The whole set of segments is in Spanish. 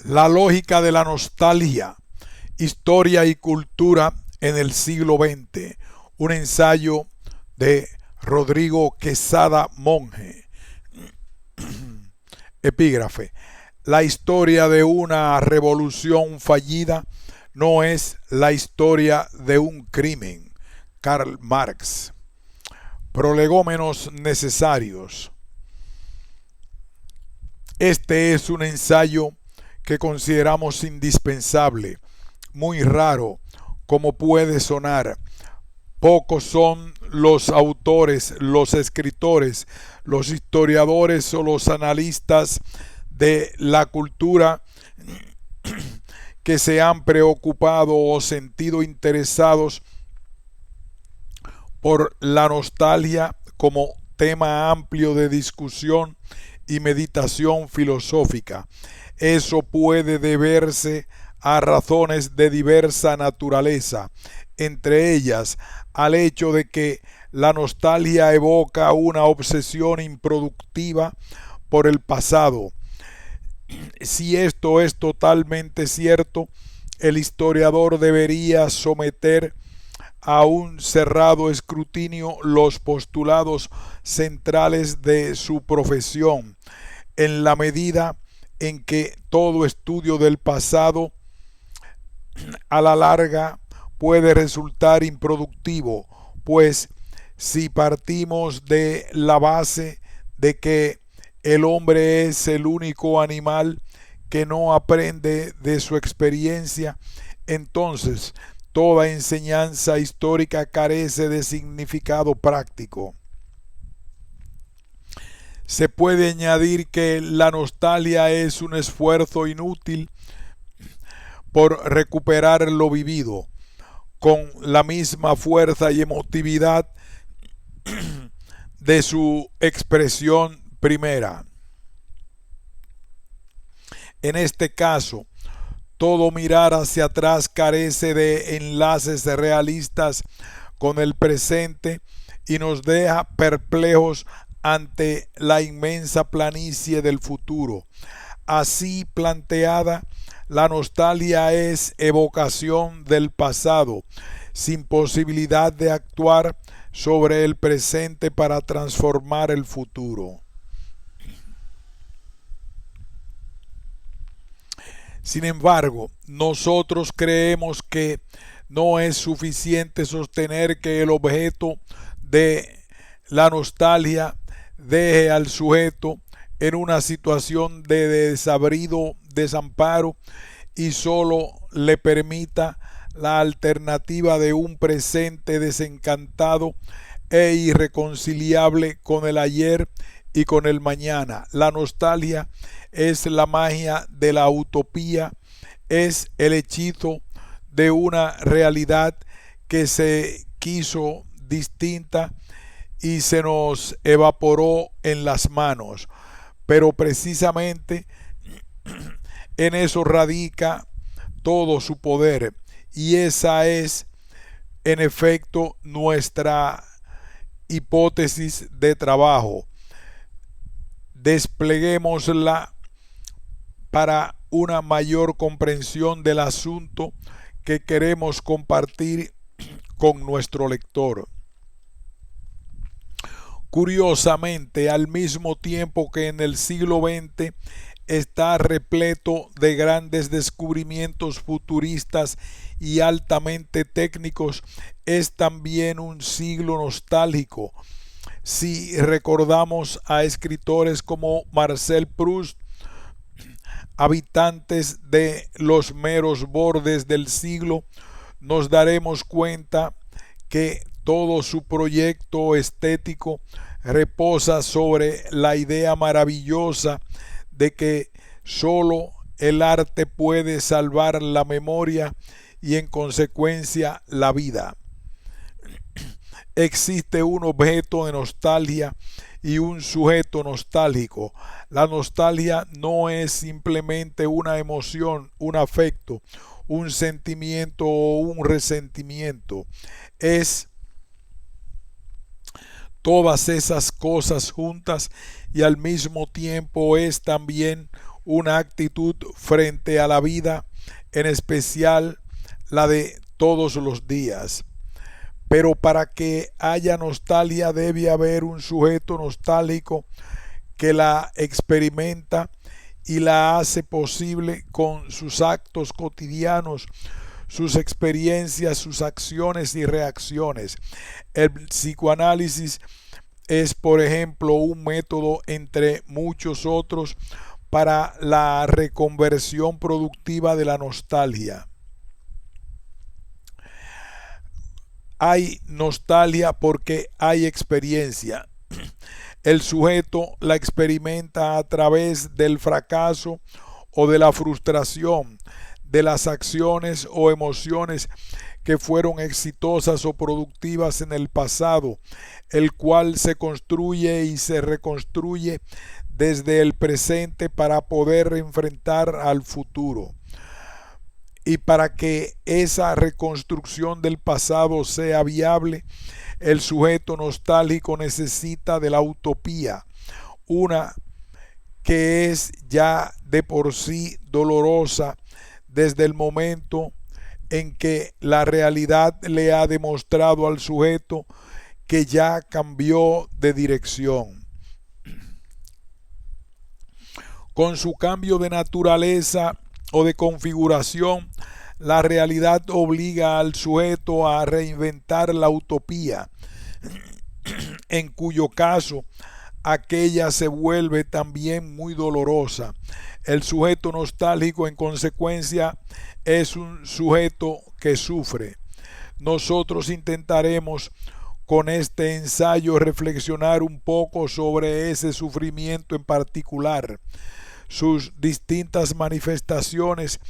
La lógica de la nostalgia, historia y cultura en el siglo XX. Un ensayo de Rodrigo Quesada Monge. Epígrafe. La historia de una revolución fallida no es la historia de un crimen. Karl Marx. Prolegómenos necesarios. Este es un ensayo que consideramos indispensable, muy raro, como puede sonar. Pocos son los autores, los escritores, los historiadores o los analistas de la cultura que se han preocupado o sentido interesados por la nostalgia como tema amplio de discusión y meditación filosófica. Eso puede deberse a razones de diversa naturaleza, entre ellas al hecho de que la nostalgia evoca una obsesión improductiva por el pasado. Si esto es totalmente cierto, el historiador debería someter a un cerrado escrutinio los postulados centrales de su profesión, en la medida en que todo estudio del pasado a la larga puede resultar improductivo, pues si partimos de la base de que el hombre es el único animal que no aprende de su experiencia, entonces toda enseñanza histórica carece de significado práctico. Se puede añadir que la nostalgia es un esfuerzo inútil por recuperar lo vivido, con la misma fuerza y emotividad de su expresión primera. En este caso, todo mirar hacia atrás carece de enlaces realistas con el presente y nos deja perplejos ante la inmensa planicie del futuro. Así planteada, la nostalgia es evocación del pasado, sin posibilidad de actuar sobre el presente para transformar el futuro. Sin embargo, nosotros creemos que no es suficiente sostener que el objeto de la nostalgia deje al sujeto en una situación de desabrido, desamparo y solo le permita la alternativa de un presente desencantado e irreconciliable con el ayer y con el mañana. La nostalgia es la magia de la utopía, es el hechizo de una realidad que se quiso distinta y se nos evaporó en las manos. Pero precisamente en eso radica todo su poder, y esa es en efecto nuestra hipótesis de trabajo. Despleguémosla para una mayor comprensión del asunto que queremos compartir con nuestro lector. Curiosamente, al mismo tiempo que en el siglo XX está repleto de grandes descubrimientos futuristas y altamente técnicos, es también un siglo nostálgico. Si recordamos a escritores como Marcel Proust, habitantes de los meros bordes del siglo, nos daremos cuenta que todo su proyecto estético reposa sobre la idea maravillosa de que sólo el arte puede salvar la memoria y en consecuencia la vida. Existe un objeto de nostalgia y un sujeto nostálgico. La nostalgia no es simplemente una emoción, un afecto, un sentimiento o un resentimiento. Es todas esas cosas juntas y al mismo tiempo es también una actitud frente a la vida, en especial la de todos los días. Pero para que haya nostalgia debe haber un sujeto nostálgico que la experimenta y la hace posible con sus actos cotidianos, sus experiencias, sus acciones y reacciones. El psicoanálisis es, por ejemplo, un método entre muchos otros para la reconversión productiva de la nostalgia. Hay nostalgia porque hay experiencia. El sujeto la experimenta a través del fracaso o de la frustración, de las acciones o emociones que fueron exitosas o productivas en el pasado, el cual se construye y se reconstruye desde el presente para poder enfrentar al futuro. Y para que esa reconstrucción del pasado sea viable, el sujeto nostálgico necesita de la utopía, una que es ya de por sí dolorosa desde el momento en que la realidad le ha demostrado al sujeto que ya cambió de dirección. Con su cambio de naturaleza o de configuración, la realidad obliga al sujeto a reinventar la utopía, en cuyo caso aquella se vuelve también muy dolorosa. El sujeto nostálgico, en consecuencia, es un sujeto que sufre. Nosotros intentaremos con este ensayo reflexionar un poco sobre ese sufrimiento en particular, sus distintas manifestaciones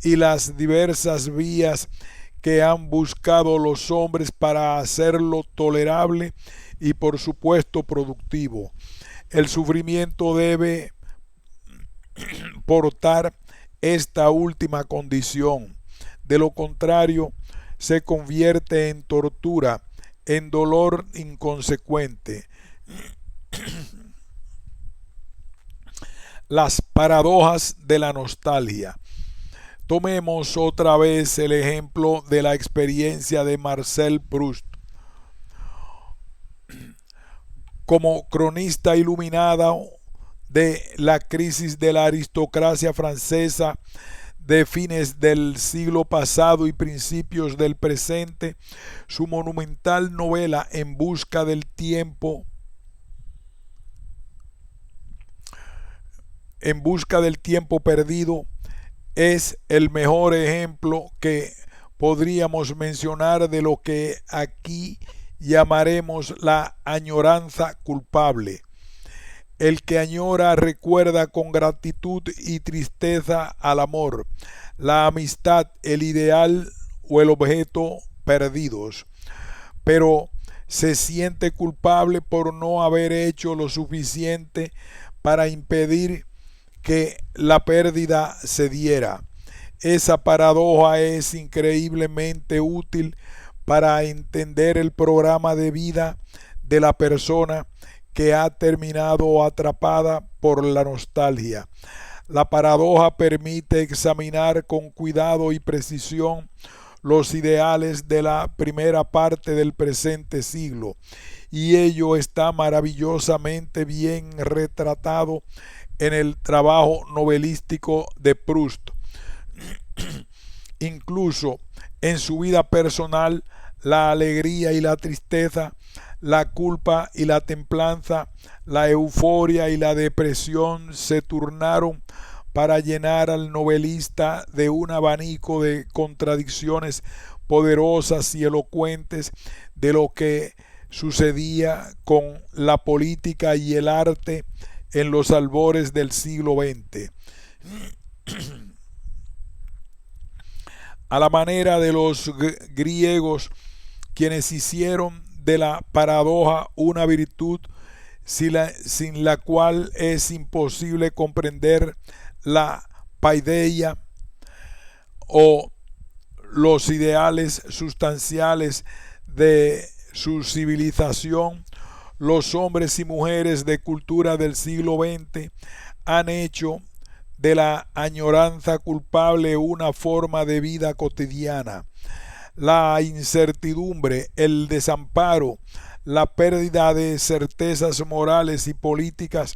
y las diversas vías que han buscado los hombres para hacerlo tolerable y, por supuesto, productivo. El sufrimiento debe portar esta última condición. De lo contrario, se convierte en tortura, en dolor inconsecuente. Las paradojas de la nostalgia. Tomemos otra vez el ejemplo de la experiencia de Marcel Proust. Como cronista iluminado de la crisis de la aristocracia francesa de fines del siglo pasado y principios del presente, su monumental novela En busca del tiempo perdido es el mejor ejemplo que podríamos mencionar de lo que aquí llamaremos la añoranza culpable. El que añora recuerda con gratitud y tristeza al amor, la amistad, el ideal o el objeto perdidos, pero se siente culpable por no haber hecho lo suficiente para impedir que la pérdida se diera. Esa paradoja es increíblemente útil para entender el programa de vida de la persona que ha terminado atrapada por la nostalgia. La paradoja permite examinar con cuidado y precisión los ideales de la primera parte del presente siglo, y ello está maravillosamente bien retratado en el trabajo novelístico de Proust. Incluso en su vida personal, la alegría y la tristeza, la culpa y la templanza, la euforia y la depresión se turnaron para llenar al novelista de un abanico de contradicciones poderosas y elocuentes de lo que sucedía con la política y el arte en los albores del siglo XX. A la manera de los griegos, quienes hicieron de la paradoja una virtud sin la cual es imposible comprender la paideia o los ideales sustanciales de su civilización. Los hombres y mujeres de cultura del siglo XX han hecho de la añoranza culpable una forma de vida cotidiana. La incertidumbre, el desamparo, la pérdida de certezas morales y políticas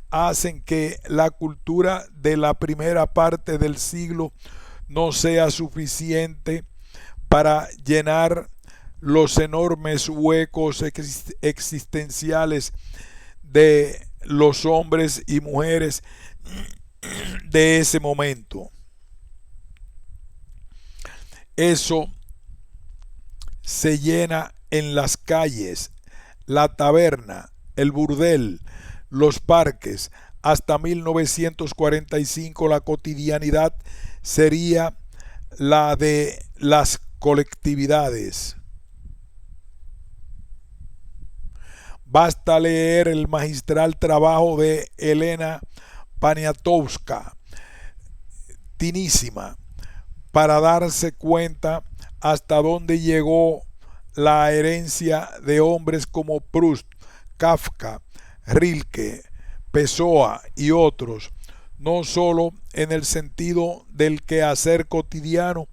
hacen que la cultura de la primera parte del siglo no sea suficiente para llenar los enormes huecos existenciales de los hombres y mujeres de ese momento. Eso se llena en las calles, la taberna, el burdel, los parques. Hasta 1945 la cotidianidad sería la de las colectividades. Basta leer el magistral trabajo de Elena Poniatowska, Tinísima, para darse cuenta hasta dónde llegó la herencia de hombres como Proust, Kafka, Rilke, Pessoa y otros, no solo en el sentido del quehacer cotidiano,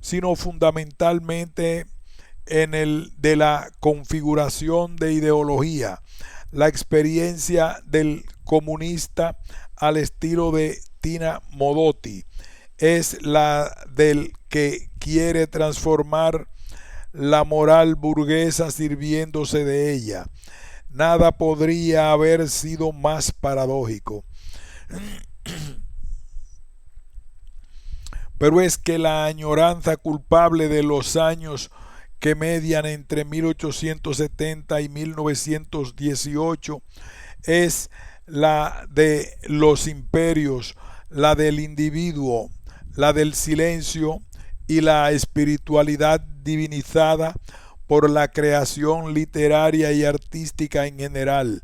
sino fundamentalmente en el de la configuración de ideología, la experiencia del comunista al estilo de Tina Modotti es la del que quiere transformar la moral burguesa sirviéndose de ella. Nada podría haber sido más paradójico. Pero es que la añoranza culpable de los años que median entre 1870 y 1918 es la de los imperios, la del individuo, la del silencio y la espiritualidad divinizada por la creación literaria y artística en general.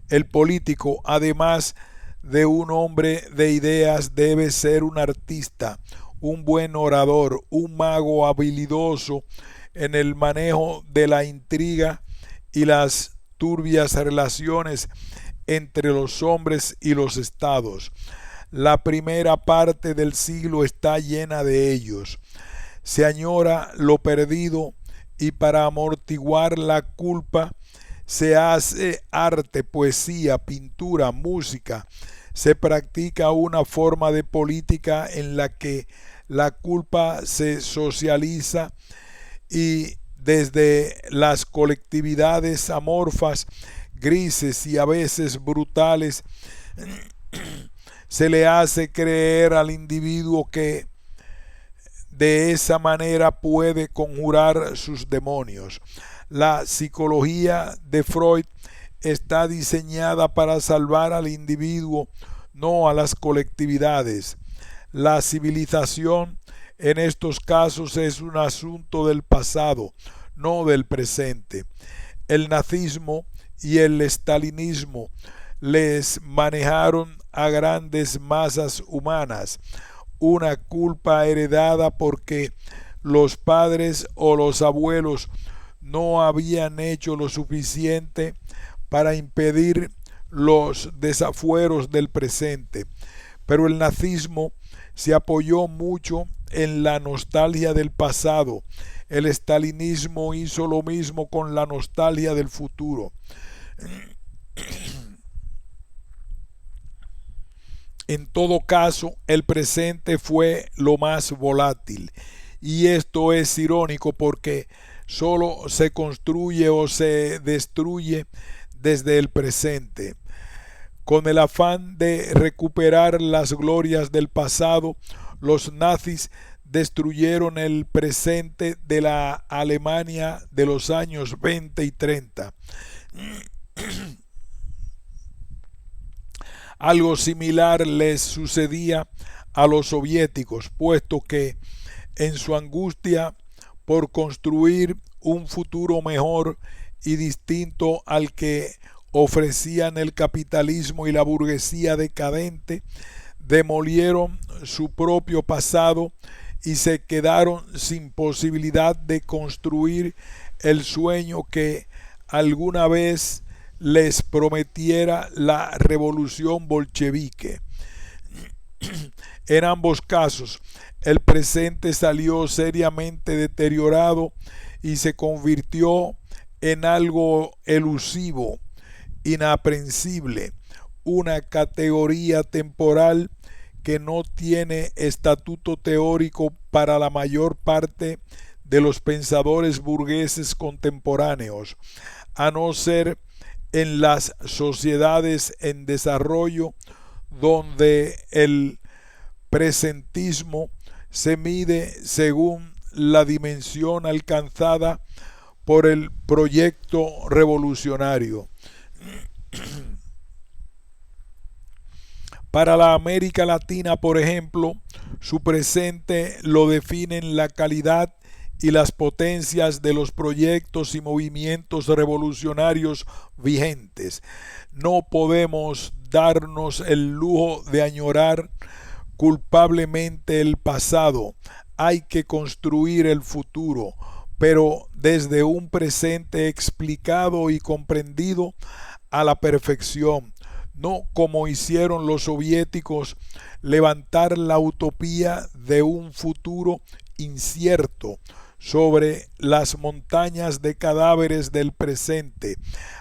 El político, además de un hombre de ideas, debe ser un artista, un buen orador, un mago habilidoso en el manejo de la intriga y las turbias relaciones entre los hombres y los estados. La primera parte del siglo está llena de ellos. Se añora lo perdido y para amortiguar la culpa se hace arte, poesía, pintura, música. Se practica una forma de política en la que la culpa se socializa y desde las colectividades amorfas, grises y a veces brutales, se le hace creer al individuo que de esa manera puede conjurar sus demonios. La psicología de Freud está diseñada para salvar al individuo, no a las colectividades. La civilización en estos casos es un asunto del pasado, no del presente. El nazismo y el estalinismo les manejaron a grandes masas humanas, una culpa heredada porque los padres o los abuelos no habían hecho lo suficiente para impedir los desafueros del presente. Pero el nazismo se apoyó mucho en la nostalgia del pasado. El estalinismo hizo lo mismo con la nostalgia del futuro. En todo caso, el presente fue lo más volátil. Y esto es irónico porque solo se construye o se destruye desde el presente. Con el afán de recuperar las glorias del pasado, los nazis destruyeron el presente de la Alemania de los años 20 y 30. Algo similar les sucedía a los soviéticos, puesto que en su angustia por construir un futuro mejor y distinto al que ofrecían el capitalismo y la burguesía decadente, demolieron su propio pasado y se quedaron sin posibilidad de construir el sueño que alguna vez les prometiera la revolución bolchevique. En ambos casos, el presente salió seriamente deteriorado y se convirtió en algo elusivo, inaprensible, una categoría temporal que no tiene estatuto teórico para la mayor parte de los pensadores burgueses contemporáneos, a no ser en las sociedades en desarrollo donde el presentismo se mide según la dimensión alcanzada por el proyecto revolucionario. Para la América Latina, por ejemplo, su presente lo definen la calidad y las potencias de los proyectos y movimientos revolucionarios vigentes. No podemos darnos el lujo de añorar culpablemente el pasado. Hay que construir el futuro, pero desde un presente explicado y comprendido a la perfección, no como hicieron los soviéticos, levantar la utopía de un futuro incierto sobre las montañas de cadáveres del presente.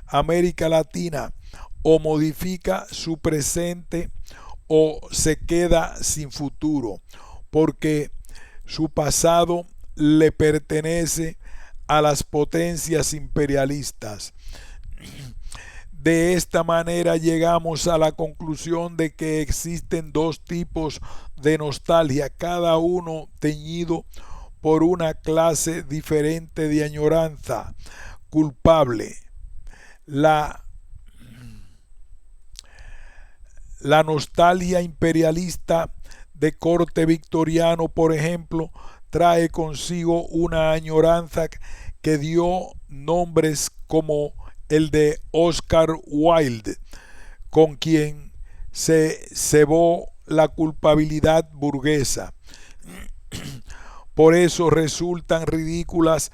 América Latina o modifica su presente o se queda sin futuro, porque su pasado le pertenece a las potencias imperialistas. De esta manera llegamos a la conclusión de que existen dos tipos de nostalgia, cada uno teñido por una clase diferente de añoranza culpable. La nostalgia imperialista de corte victoriano, por ejemplo, trae consigo una añoranza que dio nombres como el de Oscar Wilde, con quien se cebó la culpabilidad burguesa. Por eso resultan ridículas,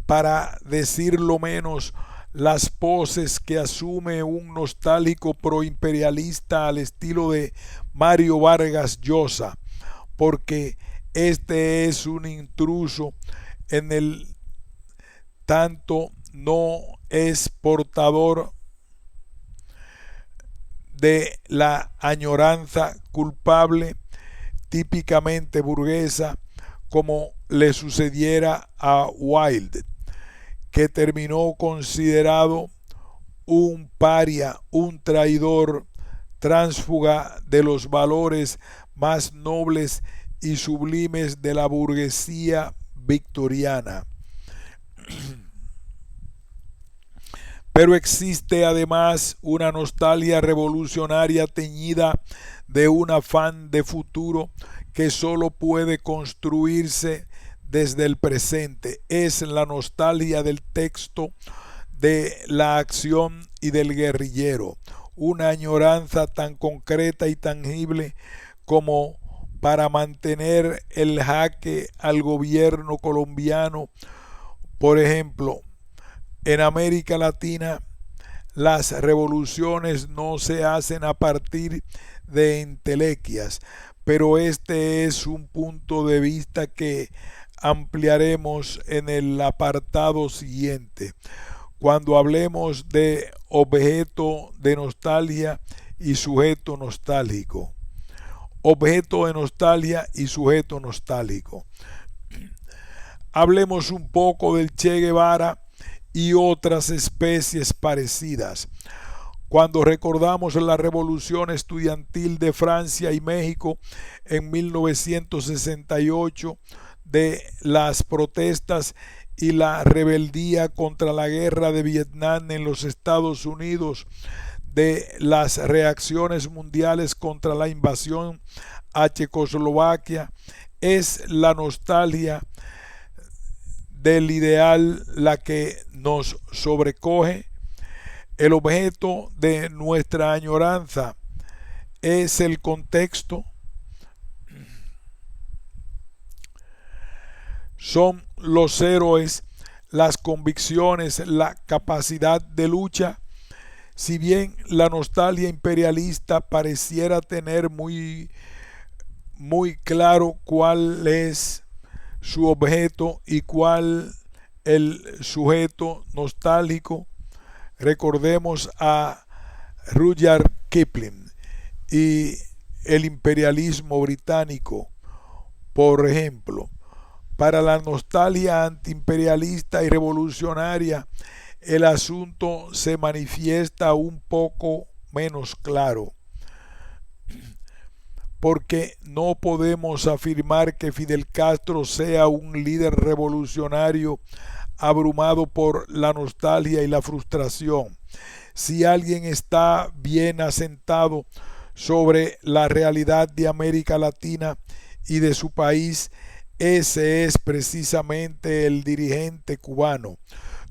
para decirlo menos, las poses que asume un nostálgico proimperialista al estilo de Mario Vargas Llosa, porque este es un intruso en el tanto no es portador de la añoranza culpable típicamente burguesa, como le sucediera a Wilde, que terminó considerado un paria, un traidor, tránsfuga de los valores más nobles y sublimes de la burguesía victoriana. Pero existe además una nostalgia revolucionaria teñida de un afán de futuro que solo puede construirse desde el presente. Es la nostalgia del texto, de la acción y del guerrillero. Una añoranza tan concreta y tangible como para mantener el jaque al gobierno colombiano. Por ejemplo, en América Latina, las revoluciones no se hacen a partir de entelequias, pero este es un punto de vista que ampliaremos en el apartado siguiente, cuando hablemos de objeto de nostalgia y sujeto nostálgico. Objeto de nostalgia y sujeto nostálgico. Hablemos un poco del Che Guevara y otras especies parecidas. Cuando recordamos la revolución estudiantil de Francia y México en 1968, de las protestas y la rebeldía contra la guerra de Vietnam en los Estados Unidos, de las reacciones mundiales contra la invasión a Checoslovaquia, es la nostalgia del ideal la que nos sobrecoge. El objeto de nuestra añoranza es el contexto. Son los héroes, las convicciones, la capacidad de lucha. Si bien la nostalgia imperialista pareciera tener muy muy claro cuál es su objeto y cuál el sujeto nostálgico. Recordemos a Rudyard Kipling y el imperialismo británico, por ejemplo. Para la nostalgia antiimperialista y revolucionaria, el asunto se manifiesta un poco menos claro, porque no podemos afirmar que Fidel Castro sea un líder revolucionario abrumado por la nostalgia y la frustración. Si alguien está bien asentado sobre la realidad de América Latina y de su país, ese es precisamente el dirigente cubano.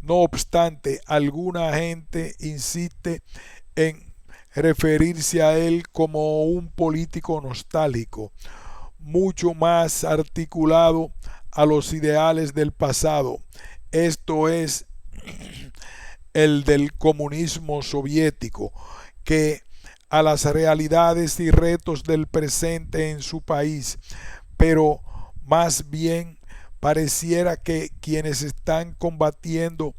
No obstante, alguna gente insiste en referirse a él como un político nostálgico, mucho más articulado a los ideales del pasado, esto es, el del comunismo soviético, que a las realidades y retos del presente en su país, pero más bien pareciera que quienes están combatiendo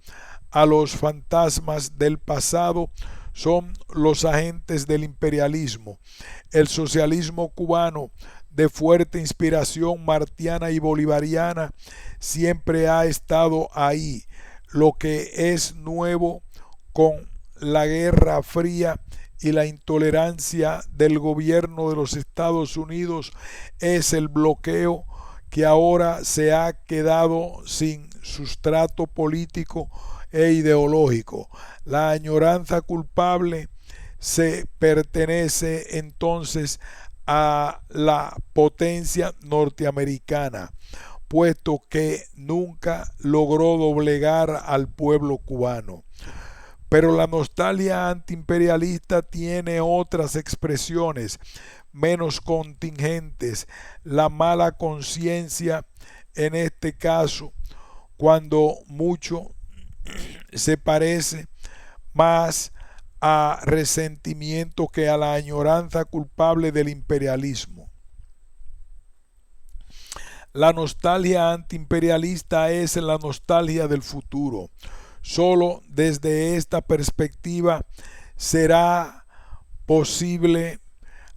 a los fantasmas del pasado son los agentes del imperialismo. El socialismo cubano, de fuerte inspiración martiana y bolivariana, siempre ha estado ahí. Lo que es nuevo con la Guerra Fría y la intolerancia del gobierno de los Estados Unidos es el bloqueo que ahora se ha quedado sin sustrato político e ideológico. La añoranza culpable se pertenece entonces a la potencia norteamericana, puesto que nunca logró doblegar al pueblo cubano. Pero la nostalgia antiimperialista tiene otras expresiones menos contingentes. La mala conciencia, en este caso, cuando mucho se parece más a resentimiento que a la añoranza culpable del imperialismo. La nostalgia antiimperialista es la nostalgia del futuro. Solo desde esta perspectiva será posible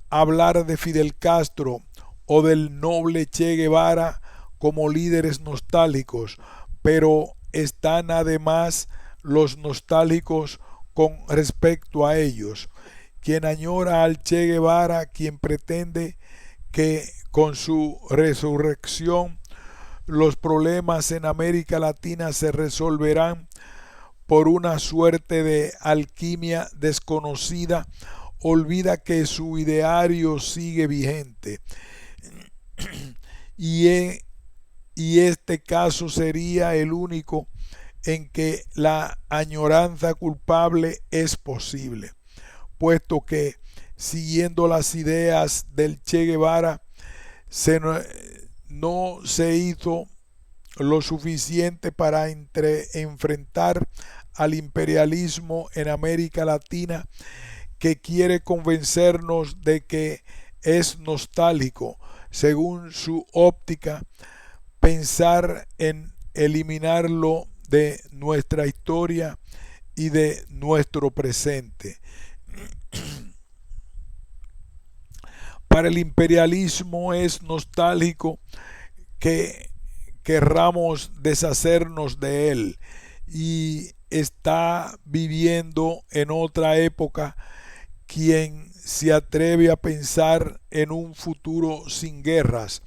hablar de Fidel Castro o del noble Che Guevara como líderes nostálgicos, pero están además los nostálgicos con respecto a ellos. Quien añora al Che Guevara, quien pretende que con su resurrección los problemas en América Latina se resolverán por una suerte de alquimia desconocida, olvida que su ideario sigue vigente. Y, y este caso sería el único en que la añoranza culpable es posible, puesto que, siguiendo las ideas del Che Guevara, no se hizo lo suficiente para enfrentar al imperialismo en América Latina, que quiere convencernos de que es nostálgico, según su óptica, pensar en eliminarlo de nuestra historia y de nuestro presente. Para el imperialismo es nostálgico que querramos deshacernos de él, y está viviendo en otra época quien se atreve a pensar en un futuro sin guerras,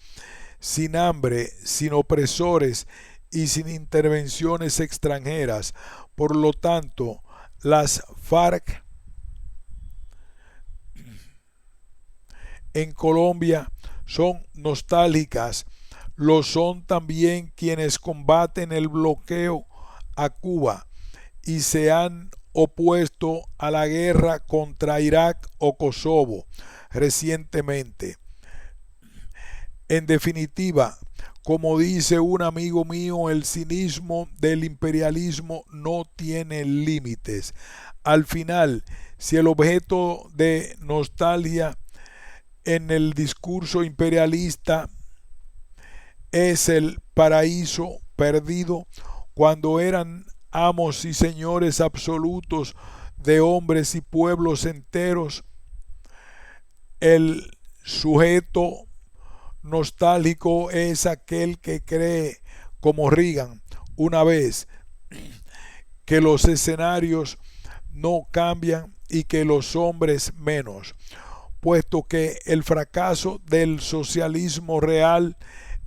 sin hambre, sin opresores y sin intervenciones extranjeras. Por lo tanto, las FARC en Colombia son nostálgicas. Lo son también quienes combaten el bloqueo a Cuba y se han opuesto a la guerra contra Irak o Kosovo recientemente. En definitiva, como dice un amigo mío, el cinismo del imperialismo no tiene límites. Al final, si el objeto de nostalgia en el discurso imperialista es el paraíso perdido cuando eran amos y señores absolutos de hombres y pueblos enteros. El sujeto nostálgico es aquel que cree, como Reagan, una vez que los escenarios no cambian y que los hombres menos, puesto que el fracaso del socialismo real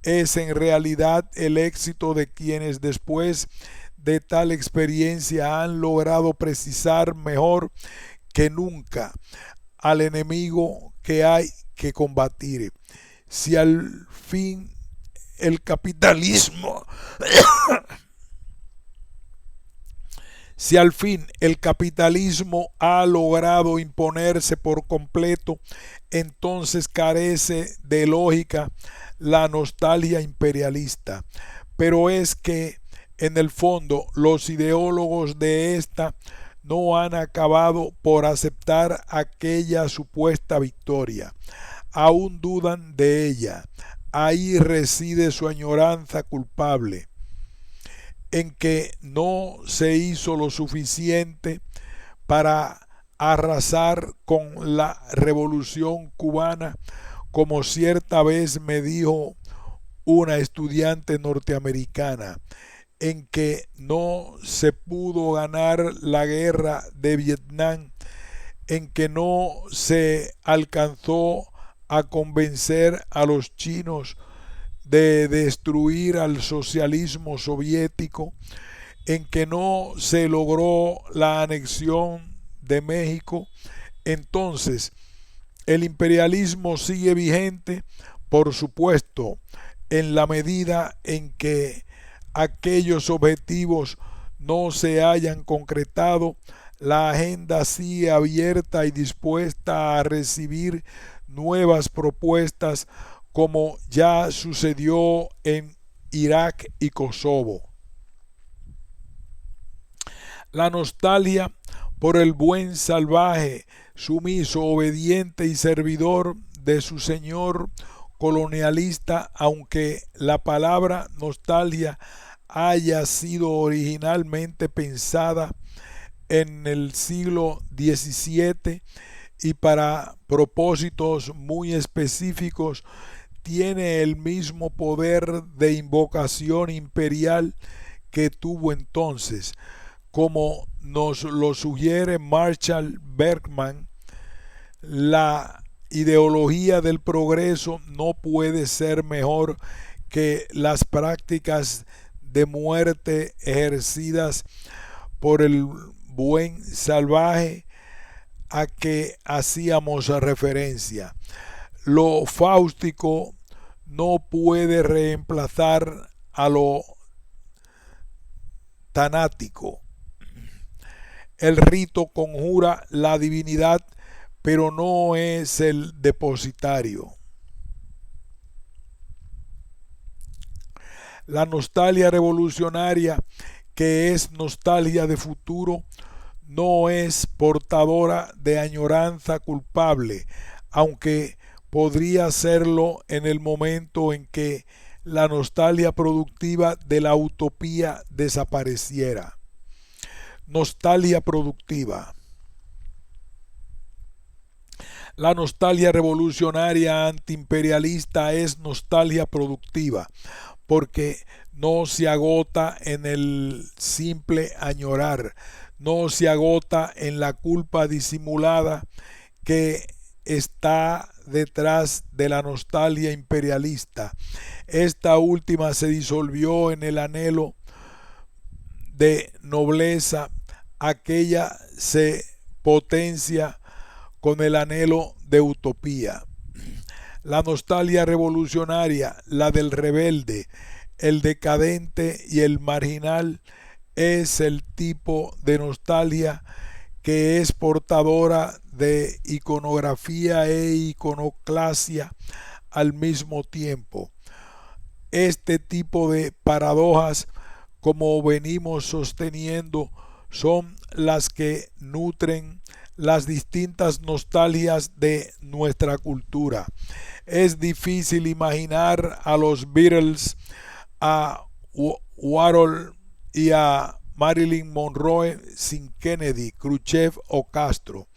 es en realidad el éxito de quienes después de tal experiencia han logrado precisar mejor que nunca al enemigo que hay que combatir. Si al fin el capitalismo Si al fin el capitalismo ha logrado imponerse por completo, entonces carece de lógica la nostalgia imperialista. Pero es que, en el fondo, los ideólogos de esta no han acabado por aceptar aquella supuesta victoria. Aún dudan de ella. Ahí reside su añoranza culpable, en que no se hizo lo suficiente para arrasar con la revolución cubana, como cierta vez me dijo una estudiante norteamericana, en que no se pudo ganar la guerra de Vietnam, en que no se alcanzó a convencer a los chinos de destruir al socialismo soviético, en que no se logró la anexión de México. Entonces, el imperialismo sigue vigente, por supuesto, en la medida en que aquellos objetivos no se hayan concretado. La agenda sigue abierta y dispuesta a recibir nuevas propuestas, como ya sucedió en Irak y Kosovo. La nostalgia por el buen salvaje, sumiso, obediente y servidor de su señor colonialista, aunque la palabra nostalgia haya sido originalmente pensada en el siglo XVII y para propósitos muy específicos, tiene el mismo poder de invocación imperial que tuvo entonces. Como nos lo sugiere Marshall Bergman, la ideología del progreso no puede ser mejor que las prácticas de muerte ejercidas por el buen salvaje a que hacíamos referencia. Lo fáustico no puede reemplazar a lo tanático. El rito conjura la divinidad, pero no es el depositario. La nostalgia revolucionaria, que es nostalgia de futuro, no es portadora de añoranza culpable, aunque podría serlo en el momento en que la nostalgia productiva de la utopía desapareciera. Nostalgia productiva. La nostalgia revolucionaria antiimperialista es nostalgia productiva, porque no se agota en el simple añorar, no se agota en la culpa disimulada que está detrás de la nostalgia imperialista. Esta última se disolvió en el anhelo de nobleza, aquella se potencia con el anhelo de utopía. La nostalgia revolucionaria, la del rebelde, el decadente y el marginal, es el tipo de nostalgia que es portadora de iconografía e iconoclasia al mismo tiempo. Este tipo de paradojas, como venimos sosteniendo, son las que nutren las distintas nostalgias de nuestra cultura. Es difícil imaginar a los Beatles, a Warhol y a Marilyn Monroe sin Kennedy, Khrushchev o Castro.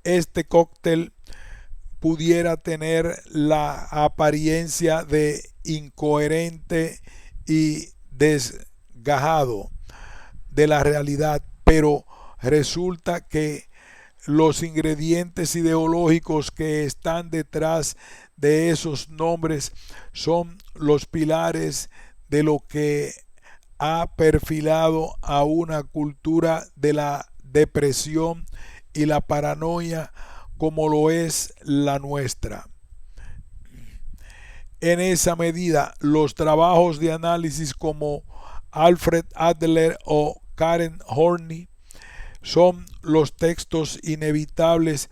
Este cóctel pudiera tener la apariencia de incoherente y desgajado de la realidad, pero resulta que los ingredientes ideológicos que están detrás de esos nombres son los pilares de lo que ha perfilado a una cultura de la depresión y la paranoia como lo es la nuestra. En esa medida, los trabajos de análisis como Alfred Adler o Karen Horney son los textos inevitables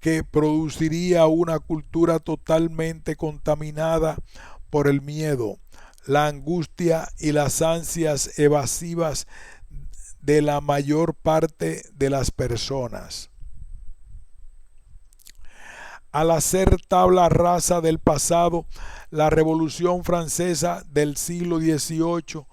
que produciría una cultura totalmente contaminada por el miedo, la angustia y las ansias evasivas de la mayor parte de las personas. Al hacer tabla rasa del pasado, la Revolución Francesa del siglo XVIII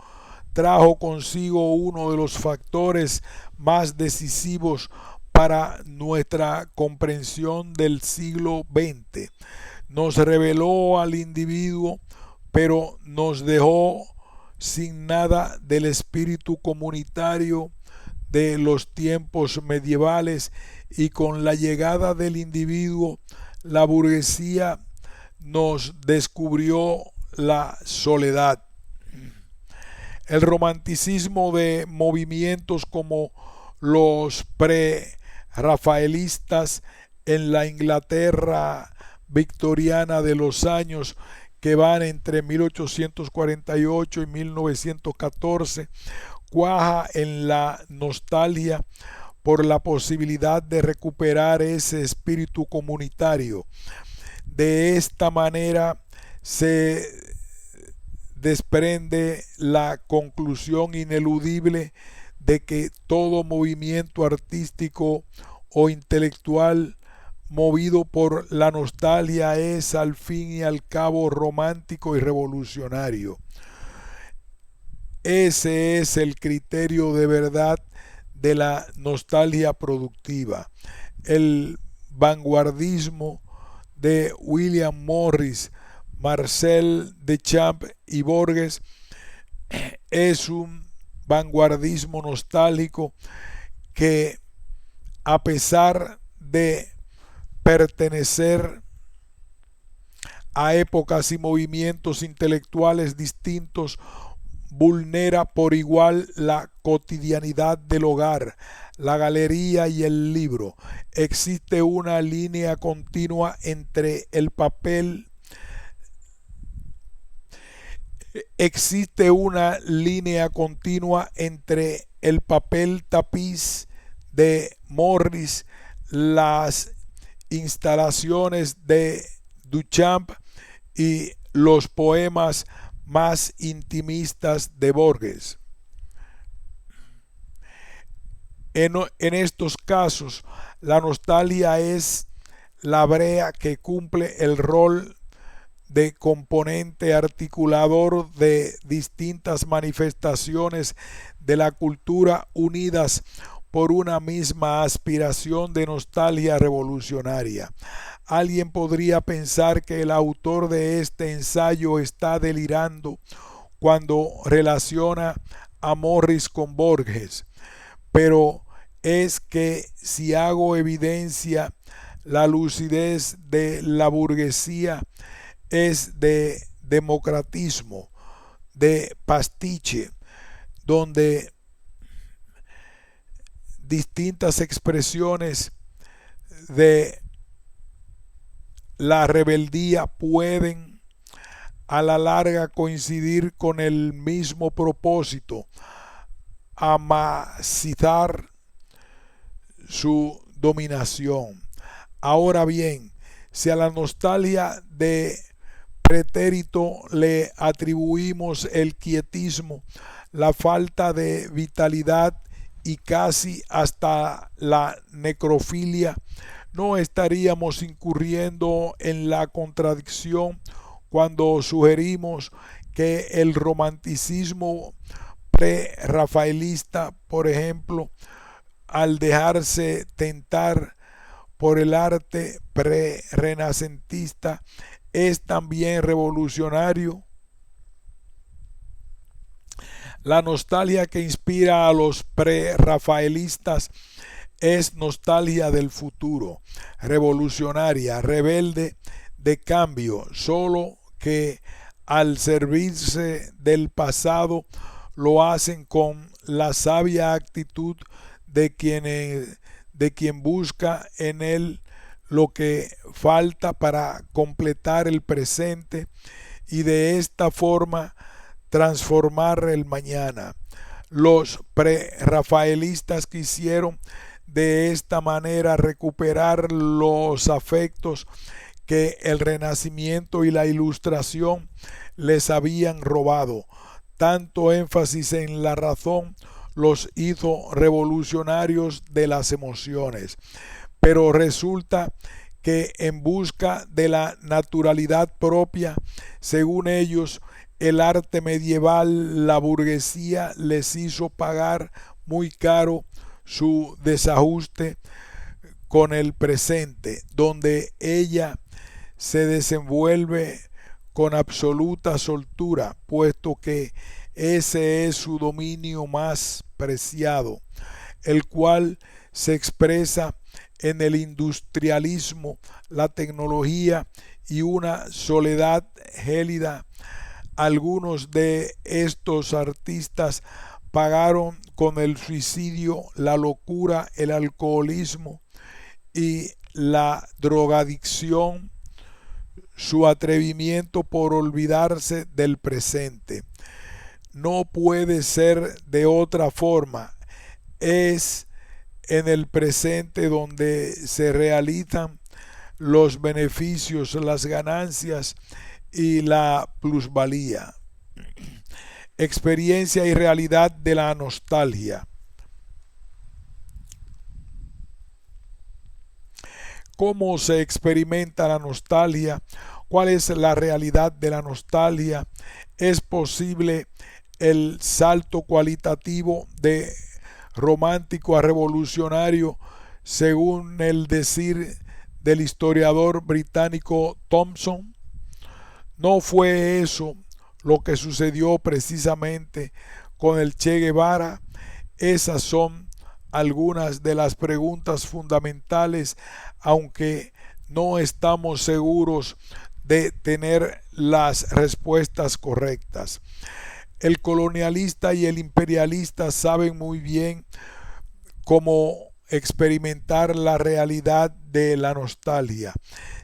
trajo consigo uno de los factores más decisivos para nuestra comprensión del siglo XX. Nos reveló al individuo, pero nos dejó sin nada del espíritu comunitario de los tiempos medievales, y con la llegada del individuo, la burguesía nos descubrió la soledad. El romanticismo de movimientos como los pre-rafaelistas en la Inglaterra victoriana de los años que van entre 1848 y 1914 cuaja en la nostalgia por la posibilidad de recuperar ese espíritu comunitario. De esta manera se desprende la conclusión ineludible de que todo movimiento artístico o intelectual movido por la nostalgia es al fin y al cabo romántico y revolucionario. Ese es el criterio de verdad de la nostalgia productiva. El vanguardismo de William Morris, Marcel Duchamp y Borges es un vanguardismo nostálgico que, a pesar de pertenecer a épocas y movimientos intelectuales distintos, vulnera por igual la cotidianidad del hogar, la galería y el libro. Existe una línea continua entre el papel tapiz de Morris, las instalaciones de Duchamp y los poemas más intimistas de Borges. En estos casos, la nostalgia es la brea que cumple el rol de componente articulador de distintas manifestaciones de la cultura unidas por una misma aspiración de nostalgia revolucionaria. Alguien podría pensar que el autor de este ensayo está delirando cuando relaciona a Morris con Borges, pero es que si hago evidencia la lucidez de la burguesía es de democratismo, de pastiche, donde distintas expresiones de la rebeldía pueden a la larga coincidir con el mismo propósito: amacizar su dominación. Ahora bien, si a la nostalgia de pretérito le atribuimos el quietismo, la falta de vitalidad y casi hasta la necrofilia, no estaríamos incurriendo en la contradicción cuando sugerimos que el romanticismo pre-rafaelista, por ejemplo, al dejarse tentar por el arte pre-renacentista, es también revolucionario. La nostalgia que inspira a los pre-rafaelistas es nostalgia del futuro, revolucionaria, rebelde, de cambio, solo que al servirse del pasado lo hacen con la sabia actitud de quien busca en él lo que falta para completar el presente y de esta forma transformar el mañana. Los pre-rafaelistas quisieron de esta manera recuperar los afectos que el Renacimiento y la Ilustración les habían robado. Tanto énfasis en la razón los hizo revolucionarios de las emociones. Pero resulta que en busca de la naturalidad propia, según ellos, el arte medieval, la burguesía les hizo pagar muy caro su desajuste con el presente, donde ella se desenvuelve con absoluta soltura, puesto que ese es su dominio más preciado, el cual se expresa en el industrialismo, la tecnología y una soledad gélida. Algunos de estos artistas pagaron con el suicidio, la locura, el alcoholismo y la drogadicción su atrevimiento por olvidarse del presente. No puede ser de otra forma. Es en el presente donde se realizan los beneficios, las ganancias y la plusvalía. Experiencia y realidad de la nostalgia. ¿Cómo se experimenta la nostalgia? ¿Cuál es la realidad de la nostalgia? ¿Es posible el salto cualitativo de romántico a revolucionario, según el decir del historiador británico Thompson? ¿No fue eso lo que sucedió precisamente con el Che Guevara? Esas son algunas de las preguntas fundamentales, aunque no estamos seguros de tener las respuestas correctas. El colonialista y el imperialista saben muy bien cómo experimentar la realidad de la nostalgia.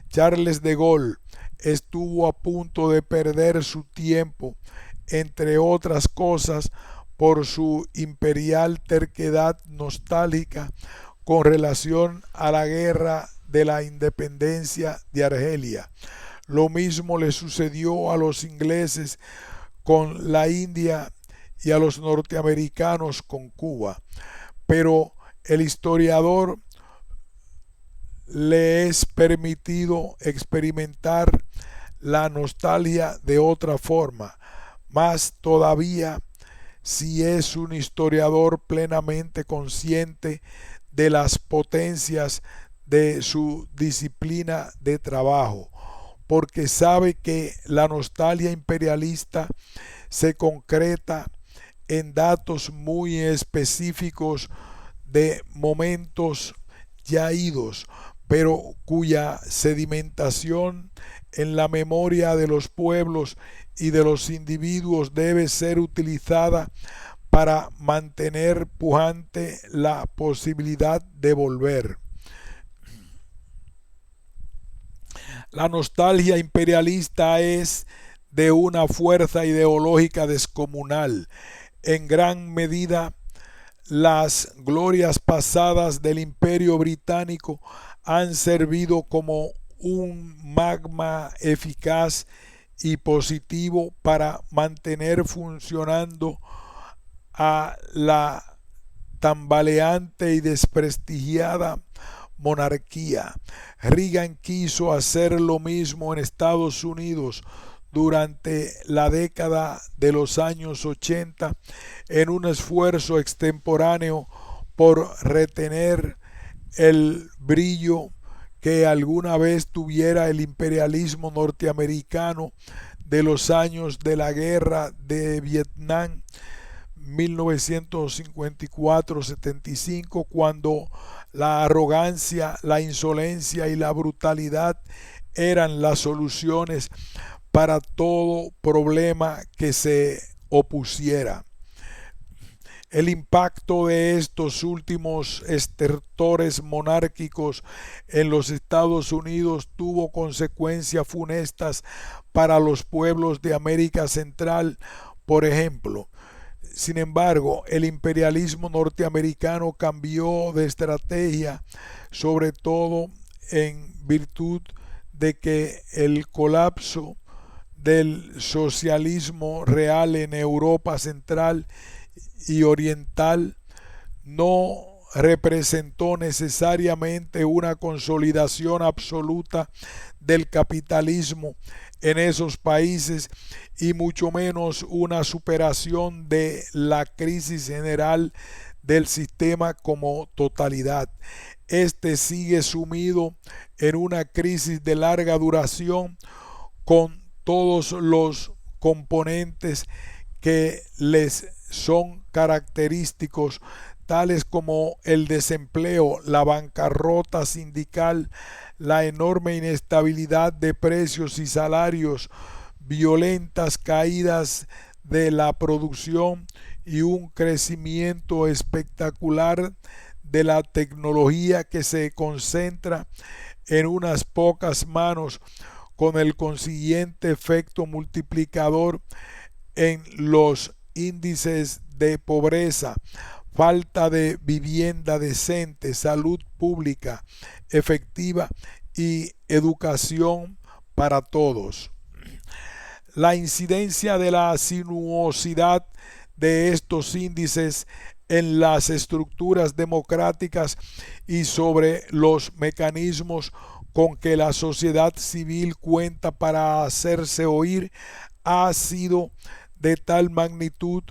Charles de Gaulle estuvo a punto de perder su tiempo, entre otras cosas, por su imperial terquedad nostálgica con relación a la guerra de la independencia de Argelia. Lo mismo le sucedió a los ingleses con la India y a los norteamericanos con Cuba. Pero el historiador le es permitido experimentar la nostalgia de otra forma, más todavía si es un historiador plenamente consciente de las potencias de su disciplina de trabajo, porque sabe que la nostalgia imperialista se concreta en datos muy específicos de momentos ya idos, pero cuya sedimentación en la memoria de los pueblos y de los individuos debe ser utilizada para mantener pujante la posibilidad de volver. La nostalgia imperialista es de una fuerza ideológica descomunal. En gran medida, las glorias pasadas del Imperio Británico han servido como un magma eficaz y positivo para mantener funcionando a la tambaleante y desprestigiada monarquía. Reagan quiso hacer lo mismo en Estados Unidos durante la década de los años 80 en un esfuerzo extemporáneo por retener el brillo que alguna vez tuviera el imperialismo norteamericano de los años de la guerra de Vietnam 1954-75, cuando la arrogancia, la insolencia y la brutalidad eran las soluciones para todo problema que se opusiera. El impacto de estos últimos estertores monárquicos en los Estados Unidos tuvo consecuencias funestas para los pueblos de América Central, por ejemplo. Sin embargo, el imperialismo norteamericano cambió de estrategia, sobre todo en virtud de que el colapso del socialismo real en Europa Central y Oriental no representó necesariamente una consolidación absoluta del capitalismo en esos países y mucho menos una superación de la crisis general del sistema como totalidad. Este sigue sumido en una crisis de larga duración con todos los componentes que les son característicos, tales como el desempleo, la bancarrota sindical, la enorme inestabilidad de precios y salarios, violentas caídas de la producción y un crecimiento espectacular de la tecnología que se concentra en unas pocas manos, con el consiguiente efecto multiplicador en los índices de pobreza, falta de vivienda decente, salud pública efectiva y educación para todos. La incidencia de la sinuosidad de estos índices en las estructuras democráticas y sobre los mecanismos con que la sociedad civil cuenta para hacerse oír ha sido de tal magnitud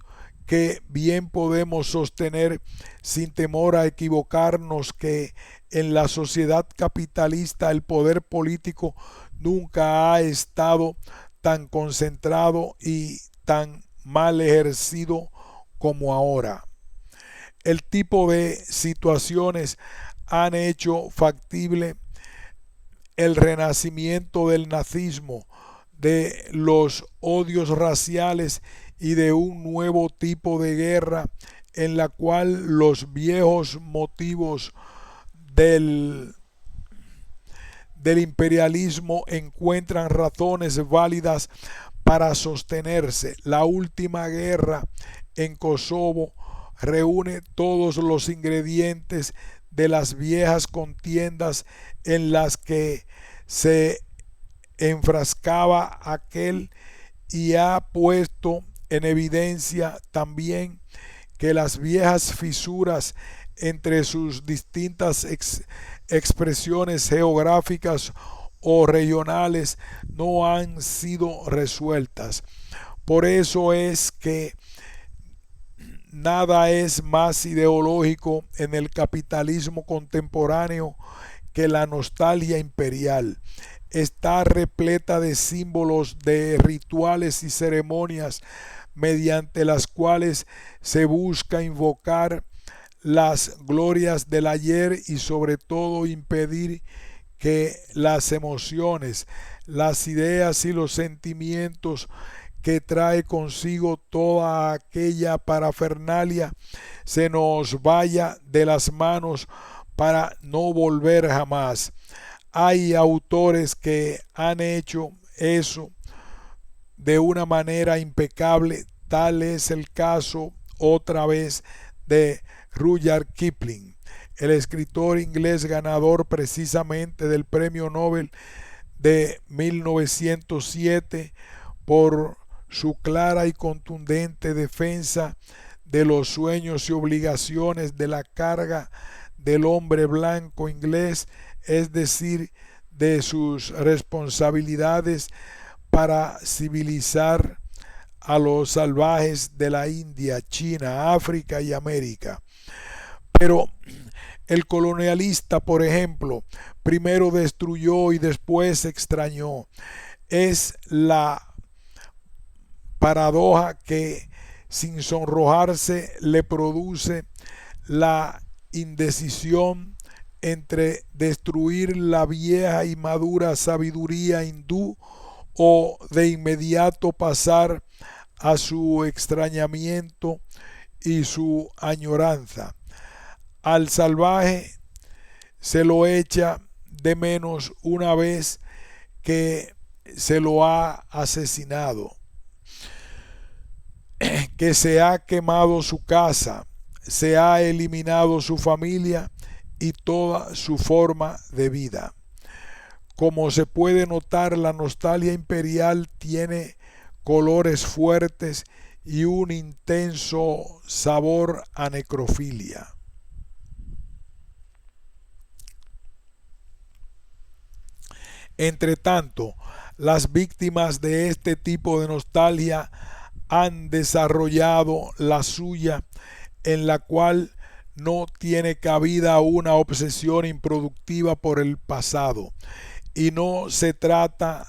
que bien podemos sostener sin temor a equivocarnos que en la sociedad capitalista el poder político nunca ha estado tan concentrado y tan mal ejercido como ahora. El tipo de situaciones han hecho factible el renacimiento del nazismo, de los odios raciales y de un nuevo tipo de guerra en la cual los viejos motivos del imperialismo encuentran razones válidas para sostenerse. La última guerra en Kosovo reúne todos los ingredientes de las viejas contiendas en las que se enfrascaba aquel, y ha puesto en evidencia también que las viejas fisuras entre sus distintas expresiones geográficas o regionales no han sido resueltas. Por eso es que nada es más ideológico en el capitalismo contemporáneo que la nostalgia imperial. Está repleta de símbolos, de rituales y ceremonias mediante las cuales se busca invocar las glorias del ayer y sobre todo impedir que las emociones, las ideas y los sentimientos que trae consigo toda aquella parafernalia se nos vaya de las manos para no volver jamás. Hay autores que han hecho eso de una manera impecable. Tal es el caso otra vez de Rudyard Kipling, el escritor inglés ganador precisamente del Premio Nobel de 1907 por su clara y contundente defensa de los sueños y obligaciones de la carga del hombre blanco inglés, es decir, de sus responsabilidades para civilizar a los salvajes de la India, China, África y América. Pero el colonialista, por ejemplo, primero destruyó y después extrañó. Es la paradoja que, sin sonrojarse, le produce la indecisión entre destruir la vieja y madura sabiduría hindú o de inmediato pasar a su extrañamiento y su añoranza. Al salvaje se lo echa de menos una vez que se lo ha asesinado, que se ha quemado su casa, se ha eliminado su familia y toda su forma de vida. Como se puede notar, la nostalgia imperial tiene colores fuertes y un intenso sabor a necrofilia. Entre tanto, las víctimas de este tipo de nostalgia han desarrollado la suya, en la cual no tiene cabida una obsesión improductiva por el pasado, y no se trata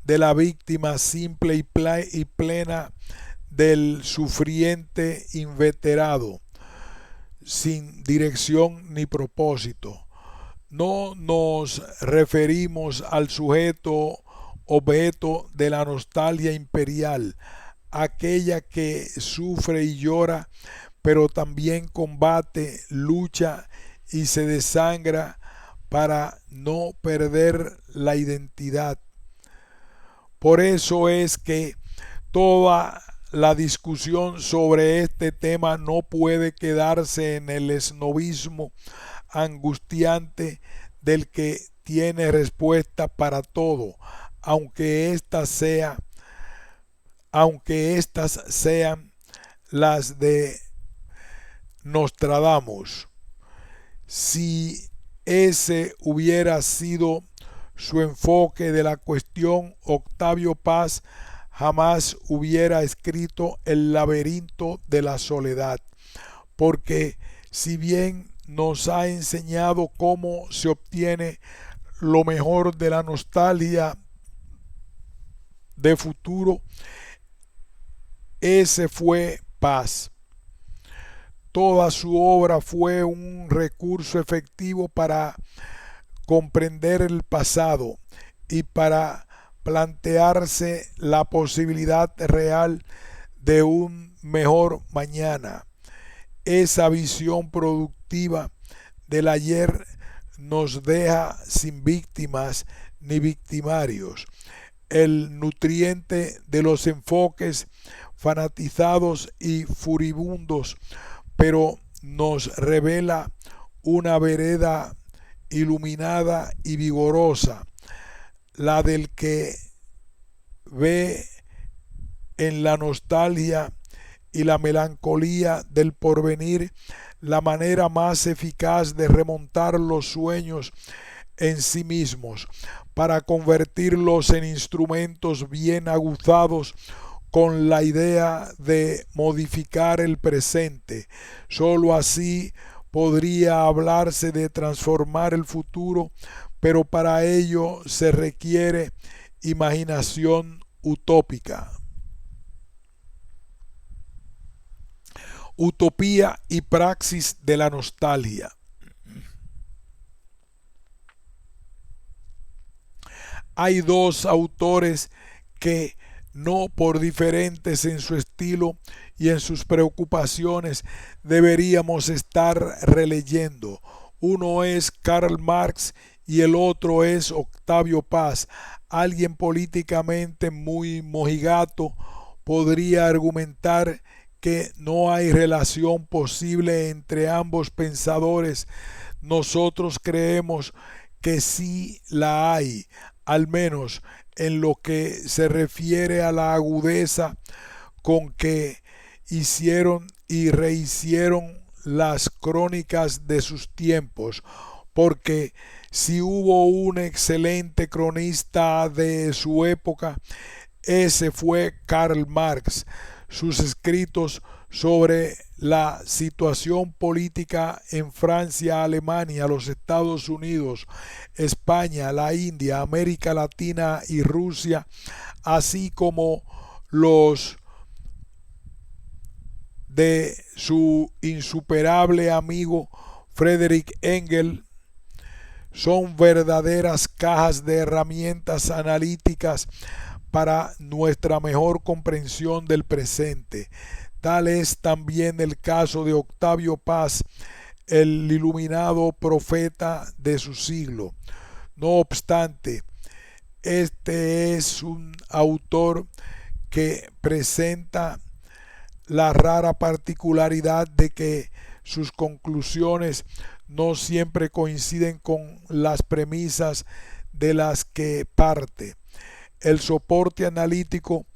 de la víctima simple y plena del sufriente inveterado, sin dirección ni propósito. No nos referimos al sujeto objeto de la nostalgia imperial, aquella que sufre y llora, pero también combate, lucha y se desangra para no perder la identidad. Por eso es que toda la discusión sobre este tema no puede quedarse en el esnobismo angustiante del que tiene respuesta para todo, aunque éstas sean las de Nostradamus. Si ese hubiera sido su enfoque de la cuestión, Octavio Paz jamás hubiera escrito El laberinto de la soledad, porque si bien nos ha enseñado cómo se obtiene lo mejor de la nostalgia de futuro, ese fue Paz. Toda su obra fue un recurso efectivo para comprender el pasado y para plantearse la posibilidad real de un mejor mañana. Esa visión productiva del ayer nos deja sin víctimas ni victimarios. El nutriente de los enfoques fanatizados y furibundos, pero nos revela una vereda iluminada y vigorosa, la del que ve en la nostalgia y la melancolía del porvenir la manera más eficaz de remontar los sueños en sí mismos, para convertirlos en instrumentos bien aguzados con la idea de modificar el presente. Sólo así podría hablarse de transformar el futuro, pero para ello se requiere imaginación utópica. Utopía y praxis de la nostalgia. Hay dos autores que, no por diferentes en su estilo y en sus preocupaciones, deberíamos estar releyendo. Uno es Karl Marx y el otro es Octavio Paz. Alguien políticamente muy mojigato podría argumentar que no hay relación posible entre ambos pensadores. Nosotros creemos que sí la hay, al menos en lo que se refiere a la agudeza con que hicieron y rehicieron las crónicas de sus tiempos, porque si hubo un excelente cronista de su época, ese fue Karl Marx. Sus escritos sobre la situación política en Francia, Alemania, los Estados Unidos, España, la India, América Latina y Rusia, así como los de su insuperable amigo Friedrich Engels, son verdaderas cajas de herramientas analíticas para nuestra mejor comprensión del presente. Tal es también el caso de Octavio Paz, el iluminado profeta de su siglo. No obstante, este es un autor que presenta la rara particularidad de que sus conclusiones no siempre coinciden con las premisas de las que parte. El soporte analítico,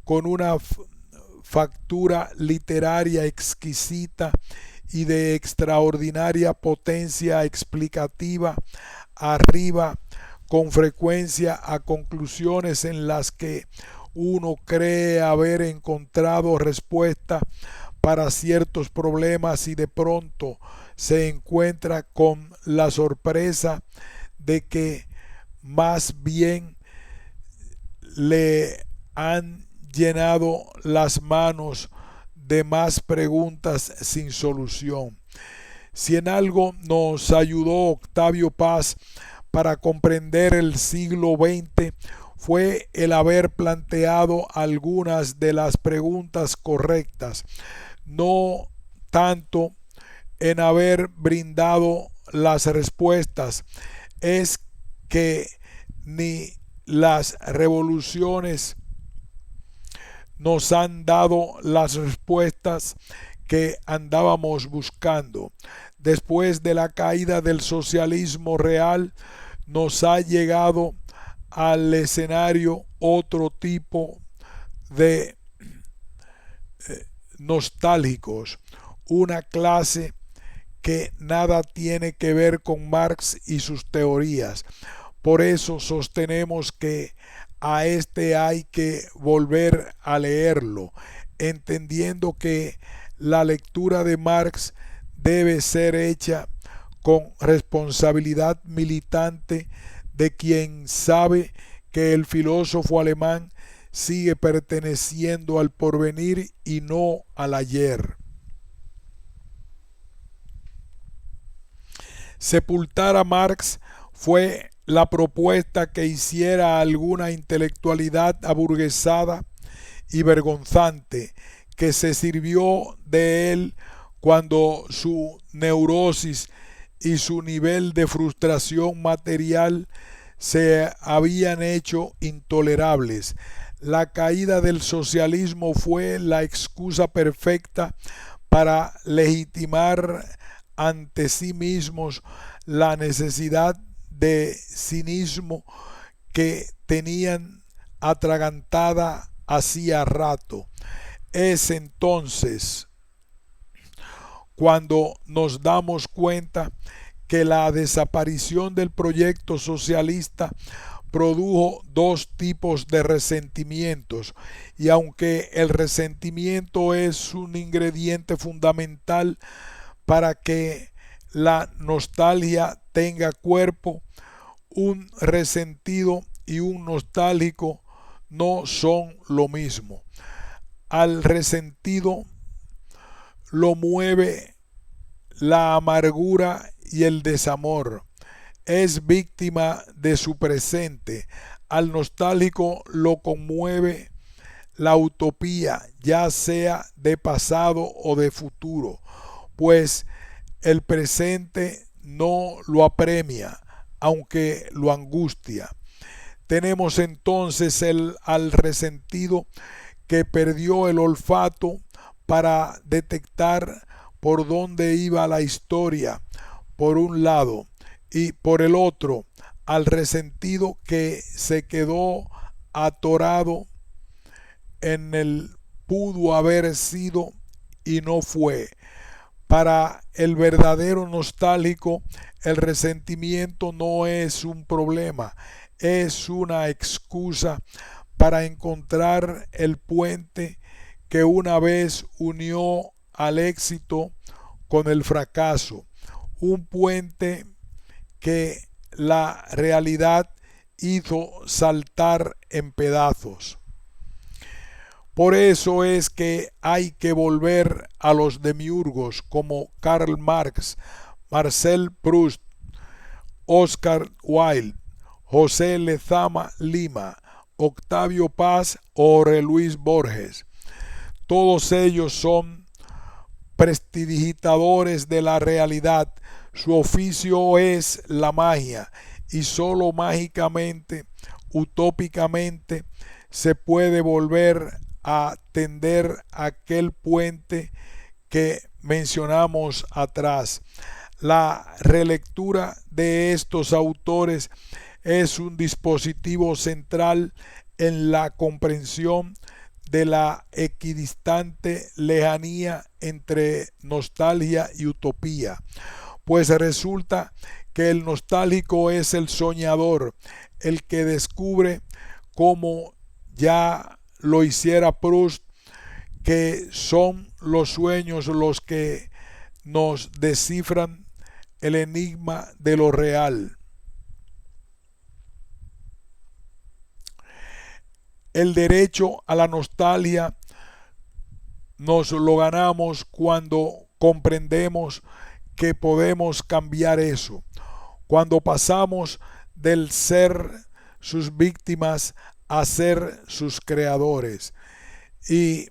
con una factura literaria exquisita y de extraordinaria potencia explicativa, arriba con frecuencia a conclusiones en las que uno cree haber encontrado respuesta para ciertos problemas y de pronto se encuentra con la sorpresa de que más bien le han llenado las manos de más preguntas sin solución. Si en algo nos ayudó Octavio Paz para comprender el siglo XX, fue el haber planteado algunas de las preguntas correctas, no tanto en haber brindado las respuestas. Es que ni las revoluciones nos han dado las respuestas que andábamos buscando. Después de la caída del socialismo real, nos ha llegado al escenario otro tipo de nostálgicos, una clase que nada tiene que ver con Marx y sus teorías. Por eso sostenemos que a este hay que volver a leerlo, entendiendo que la lectura de Marx debe ser hecha con responsabilidad militante de quien sabe que el filósofo alemán sigue perteneciendo al porvenir y no al ayer. Sepultar a Marx fue la propuesta que hiciera alguna intelectualidad aburguesada y vergonzante que se sirvió de él cuando su neurosis y su nivel de frustración material se habían hecho intolerables. La caída del socialismo fue la excusa perfecta para legitimar ante sí mismos la necesidad de cinismo que tenían atragantada hacía rato. Es entonces cuando nos damos cuenta que la desaparición del proyecto socialista produjo dos tipos de resentimientos, y aunque el resentimiento es un ingrediente fundamental para que la nostalgia tenga cuerpo, un resentido y un nostálgico no son lo mismo. Al resentido lo mueve la amargura y el desamor. Es víctima de su presente. Al nostálgico lo conmueve la utopía, ya sea de pasado o de futuro, pues el presente no lo apremia, aunque lo angustia. Tenemos entonces al resentido que perdió el olfato para detectar por dónde iba la historia, por un lado, y por el otro, al resentido que se quedó atorado en el pudo haber sido y no fue. Para el verdadero nostálgico, el resentimiento no es un problema, es una excusa para encontrar el puente que una vez unió al éxito con el fracaso, un puente que la realidad hizo saltar en pedazos. Por eso es que hay que volver a los demiurgos como Karl Marx, Marcel Proust, Oscar Wilde, José Lezama Lima, Octavio Paz o Jorge Luis Borges. Todos ellos son prestidigitadores de la realidad. Su oficio es la magia y solo mágicamente, utópicamente, se puede volver a tender aquel puente que mencionamos atrás. La relectura de estos autores es un dispositivo central en la comprensión de la equidistante lejanía entre nostalgia y utopía, pues resulta que el nostálgico es el soñador, el que descubre, como ya lo hiciera Proust, que son los sueños los que nos descifran el enigma de lo real. El derecho a la nostalgia nos lo ganamos cuando comprendemos que podemos cambiar eso, cuando pasamos del ser sus víctimas a ser sus creadores. Y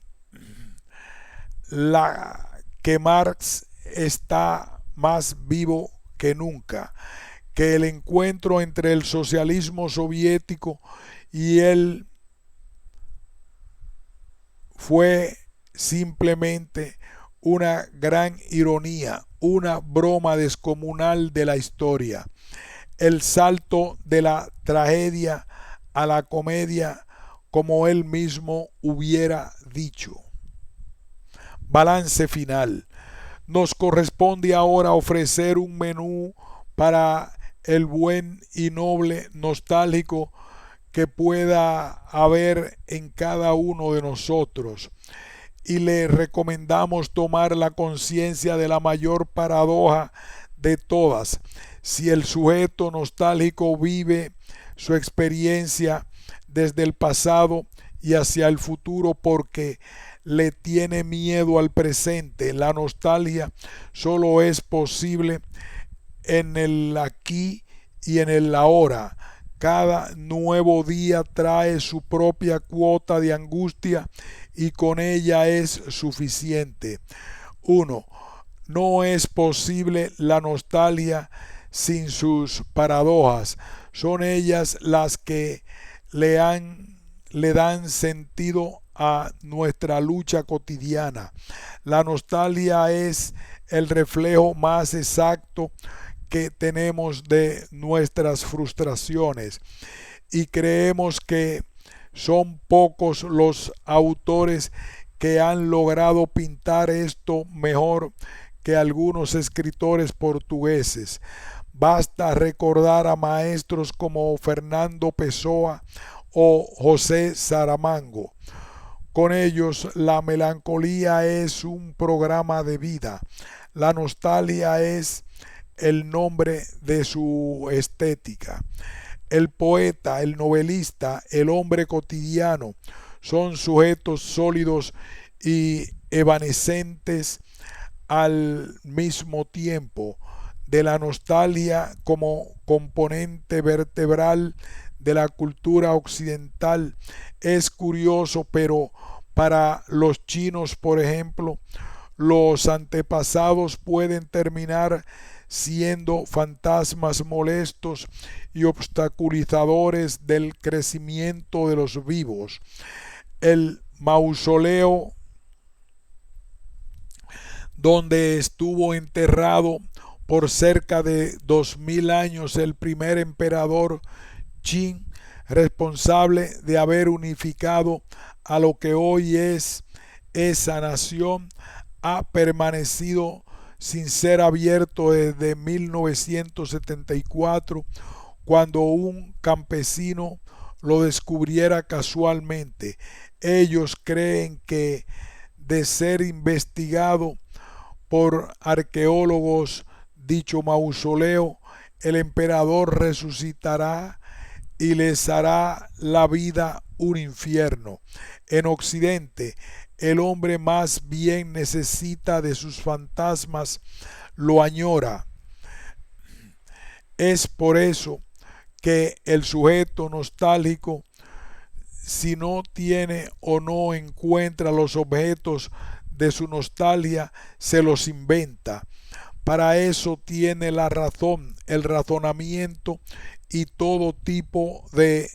la que Marx está más vivo que nunca, que el encuentro entre el socialismo soviético y él fue simplemente una gran ironía, una broma descomunal de la historia. El salto de la tragedia a la comedia, como él mismo hubiera dicho. Balance final. Nos corresponde ahora ofrecer un menú para el buen y noble nostálgico que pueda haber en cada uno de nosotros. Y le recomendamos tomar la conciencia de la mayor paradoja de todas. Si el sujeto nostálgico vive su experiencia desde el pasado y hacia el futuro porque le tiene miedo al presente, la nostalgia solo es posible en el aquí y en el ahora. Cada nuevo día trae su propia cuota de angustia y con ella es suficiente. 1. No es posible la nostalgia sin sus paradojas. Son ellas las que le dan sentido a nuestra lucha cotidiana. La nostalgia es el reflejo más exacto que tenemos de nuestras frustraciones y creemos que son pocos los autores que han logrado pintar esto mejor que algunos escritores portugueses. Basta recordar a maestros como Fernando Pessoa o José Saramago. Con ellos la melancolía es un programa de vida. La nostalgia es el nombre de su estética. El poeta, el novelista, el hombre cotidiano son sujetos sólidos y evanescentes al mismo tiempo. De la nostalgia como componente vertebral de la cultura occidental es curioso, pero para los chinos, por ejemplo, los antepasados pueden terminar siendo fantasmas molestos y obstaculizadores del crecimiento de los vivos. El mausoleo donde estuvo enterrado por cerca de 2000 años el primer emperador Qin, responsable de haber unificado a lo que hoy es esa nación, ha permanecido sin ser abierto desde 1974, cuando un campesino lo descubriera casualmente. Ellos creen que, de ser investigado por arqueólogos, dicho mausoleo, el emperador resucitará y les hará la vida un infierno. En Occidente, el hombre más bien necesita de sus fantasmas, lo añora. Es por eso que el sujeto nostálgico, si no tiene o no encuentra los objetos de su nostalgia, se los inventa. Para eso tiene la razón, el razonamiento y todo tipo de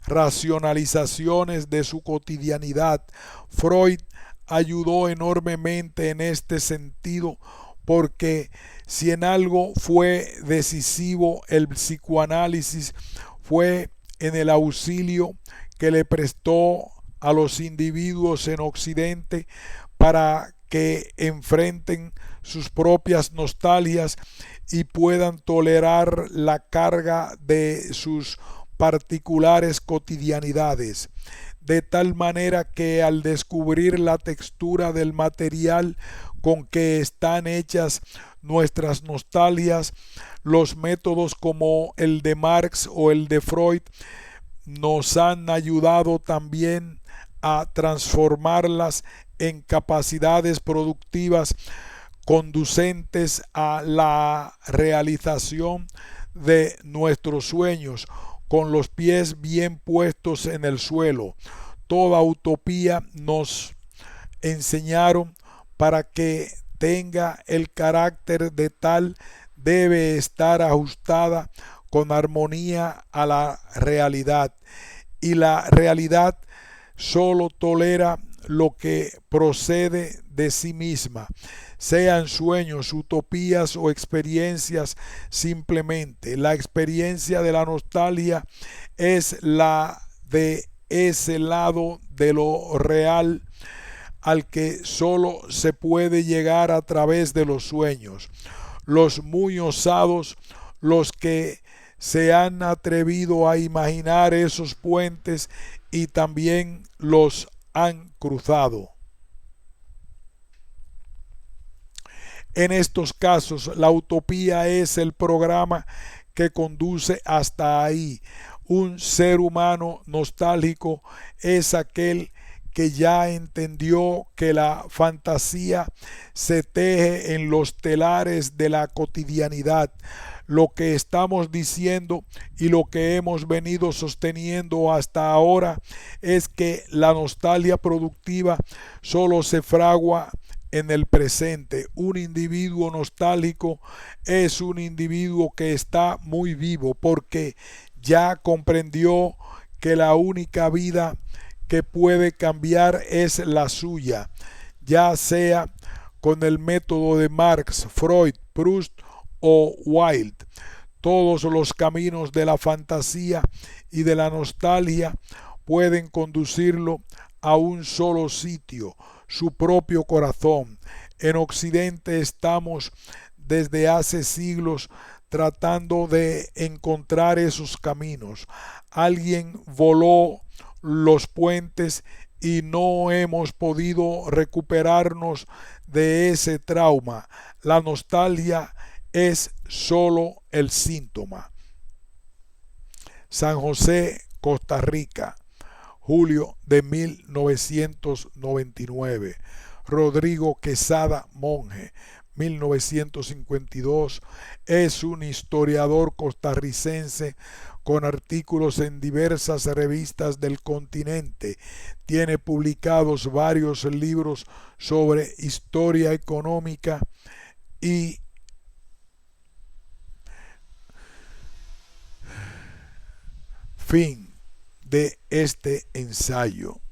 racionalizaciones de su cotidianidad. Freud ayudó enormemente en este sentido, porque si en algo fue decisivo el psicoanálisis, fue en el auxilio que le prestó a los individuos en Occidente para que enfrenten sus propias nostalgias y puedan tolerar la carga de sus particulares cotidianidades, de tal manera que al descubrir la textura del material con que están hechas nuestras nostalgias, los métodos como el de Marx o el de Freud nos han ayudado también a transformarlas en capacidades productivas conducentes a la realización de nuestros sueños, con los pies bien puestos en el suelo. Toda utopía, nos enseñaron, para que tenga el carácter de tal, debe estar ajustada con armonía a la realidad, y la realidad solo tolera lo que procede de sí misma, sean sueños, utopías o experiencias simplemente. La experiencia de la nostalgia es la de ese lado de lo real al que solo se puede llegar a través de los sueños. Los muy osados, los que se han atrevido a imaginar esos puentes y también los han cruzado. En estos casos, la utopía es el programa que conduce hasta ahí. Un ser humano nostálgico es aquel que ya entendió que la fantasía se teje en los telares de la cotidianidad. Lo que estamos diciendo y lo que hemos venido sosteniendo hasta ahora es que la nostalgia productiva solo se fragua en el presente. Un individuo nostálgico es un individuo que está muy vivo, porque ya comprendió que la única vida que puede cambiar es la suya, ya sea con el método de Marx, Freud, Proust o Wilde. Todos los caminos de la fantasía y de la nostalgia pueden conducirlo a un solo sitio, su propio corazón. En Occidente estamos desde hace siglos tratando de encontrar esos caminos. Alguien voló los puentes y no hemos podido recuperarnos de ese trauma. La nostalgia es solo el síntoma. San José, Costa Rica, julio de 1999. Rodrigo Quesada Monge, 1952, es un historiador costarricense con artículos en diversas revistas del continente. Tiene publicados varios libros sobre historia económica y fin de este ensayo.